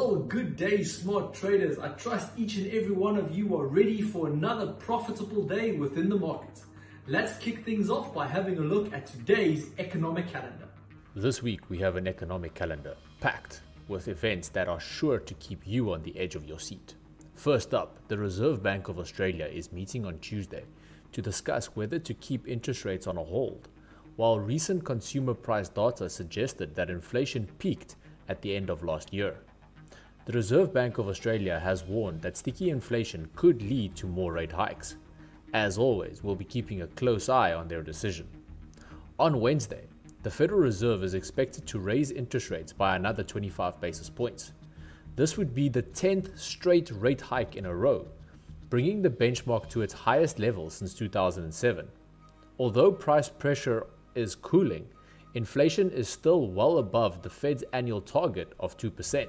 Well, good day, smart traders. I trust each and every one of you are ready for another profitable day within the market. Let's kick things off by having a look at today's economic calendar. This week we have an economic calendar packed with events that are sure to keep you on the edge of your seat. First up, the Reserve Bank of Australia is meeting on Tuesday to discuss whether to keep interest rates on a hold, while recent consumer price data suggested that inflation peaked at the end of last year. The Reserve Bank of Australia has warned that sticky inflation could lead to more rate hikes. As always, we'll be keeping a close eye on their decision. On Wednesday, the Federal Reserve is expected to raise interest rates by another 25 basis points. This would be the 10th straight rate hike in a row, bringing the benchmark to its highest level since 2007. Although price pressure is cooling, inflation is still well above the Fed's annual target of 2%,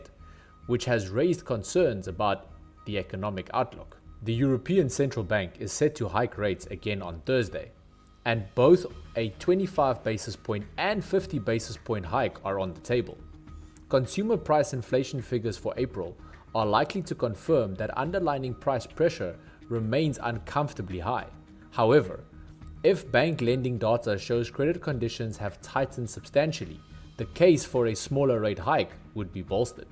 which has raised concerns about the economic outlook. The European Central Bank is set to hike rates again on Thursday, and both a 25 basis point and 50 basis point hike are on the table. Consumer price inflation figures for April are likely to confirm that underlying price pressure remains uncomfortably high. However, if bank lending data shows credit conditions have tightened substantially, the case for a smaller rate hike would be bolstered.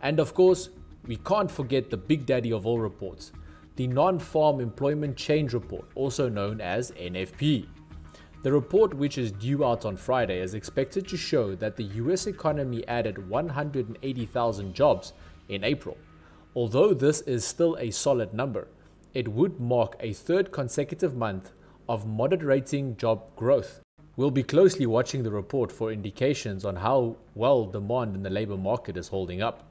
And of course, we can't forget the big daddy of all reports, the Non-Farm Employment Change Report, also known as NFP. The report, which is due out on Friday, is expected to show that the US economy added 180,000 jobs in April. Although this is still a solid number, it would mark a third consecutive month of moderating job growth. We'll be closely watching the report for indications on how well demand in the labor market is holding up.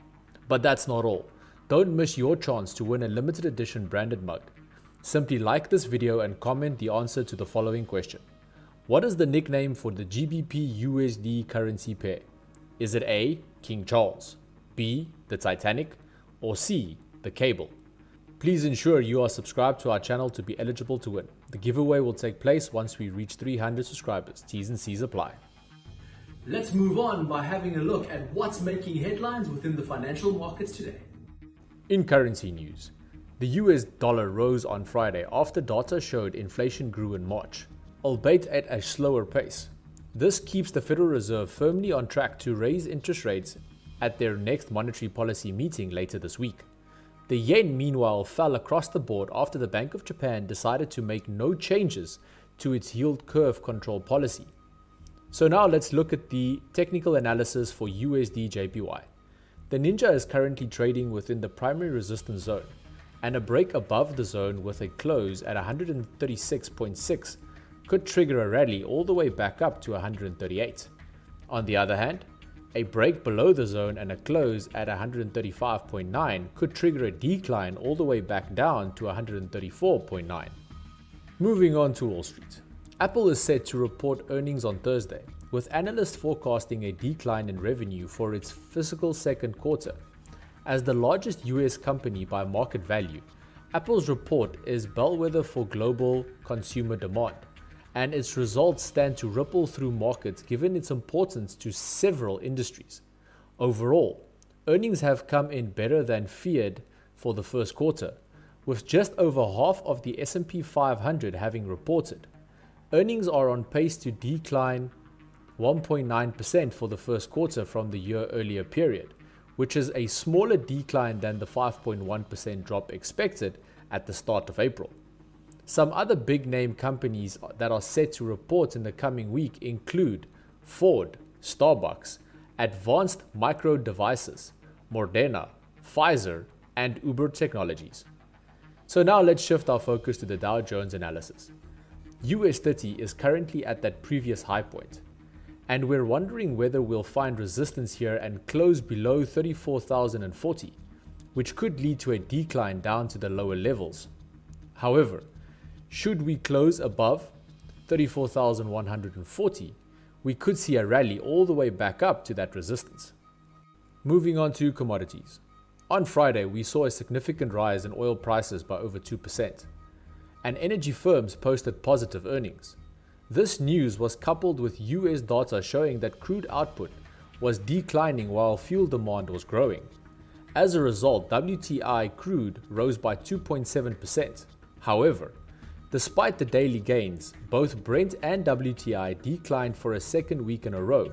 But that's not all. Don't miss your chance to win a limited edition branded mug. Simply like this video and comment the answer to the following question. What is the nickname for the GBP USD currency pair? Is it A, King Charles, B, the Titanic, or C, the Cable? Please ensure you are subscribed to our channel to be eligible to win. The giveaway will take place once we reach 300 subscribers. T's and C's apply. Let's move on by having a look at what's making headlines within the financial markets today. In currency news, the US dollar rose on Friday after data showed inflation grew in March, albeit at a slower pace. This keeps the Federal Reserve firmly on track to raise interest rates at their next monetary policy meeting later this week. The yen, meanwhile, fell across the board after the Bank of Japan decided to make no changes to its yield curve control policy. So now let's look at the technical analysis for USDJPY. The Ninja is currently trading within the primary resistance zone, and a break above the zone with a close at 136.6 could trigger a rally all the way back up to 138. On the other hand, a break below the zone and a close at 135.9 could trigger a decline all the way back down to 134.9. Moving on to Wall Street. Apple is set to report earnings on Thursday, with analysts forecasting a decline in revenue for its fiscal second quarter. As the largest US company by market value, Apple's report is bellwether for global consumer demand, and its results stand to ripple through markets given its importance to several industries. Overall, earnings have come in better than feared for the first quarter, with just over half of the S&P 500 having reported. Earnings are on pace to decline 1.9% for the first quarter from the year earlier period, which is a smaller decline than the 5.1% drop expected at the start of April. Some other big name companies that are set to report in the coming week include Ford, Starbucks, Advanced Micro Devices, Moderna, Pfizer, and Uber Technologies. So now let's shift our focus to the Dow Jones analysis. US 30 is currently at that previous high point, and we're wondering whether we'll find resistance here and close below 34,040, which could lead to a decline down to the lower levels. However, should we close above 34,140, we could see a rally all the way back up to that resistance. Moving on to commodities. On Friday, we saw a significant rise in oil prices by over 2%, and energy firms posted positive earnings. This news was coupled with US data showing that crude output was declining while fuel demand was growing. As a result, WTI crude rose by 2.7%. However, despite the daily gains, both Brent and WTI declined for a second week in a row.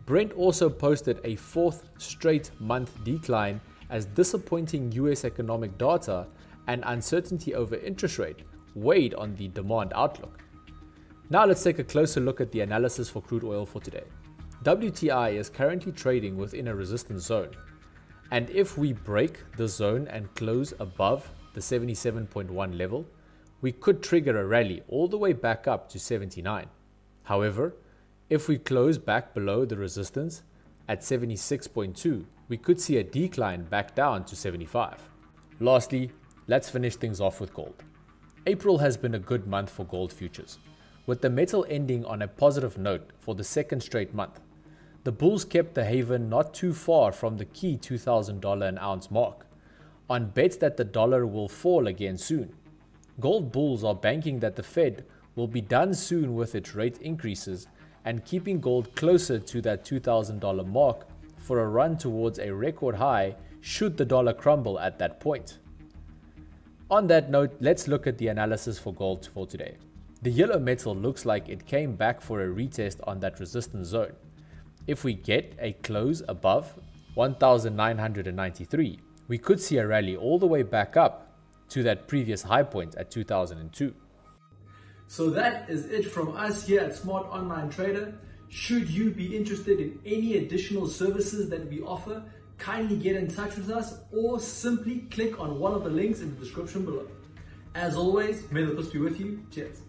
Brent also posted a fourth straight month decline as disappointing US economic data and uncertainty over interest rate weighed on the demand outlook. Now let's take a closer look at the analysis for crude oil for today. WTI is currently trading within a resistance zone, and if we break the zone and close above the 77.1 level, we could trigger a rally all the way back up to 79. However, if we close back below the resistance at 76.2, we could see a decline back down to 75. Lastly, let's finish things off with gold. April has been a good month for gold futures, with the metal ending on a positive note for the second straight month. The bulls kept the haven not too far from the key $2,000 an ounce mark, on bets that the dollar will fall again soon. Gold bulls are banking that the Fed will be done soon with its rate increases and keeping gold closer to that $2,000 mark for a run towards a record high should the dollar crumble at that point. On that note, let's look at the analysis for gold for today. The yellow metal looks like it came back for a retest on that resistance zone. If we get a close above 1,993, we could see a rally all the way back up to that previous high point at 2002. So that is it from us here at Smart Online Trader. Should you be interested in any additional services that we offer, kindly get in touch with us or simply click on one of the links in the description below. As always, may the force be with you. Cheers.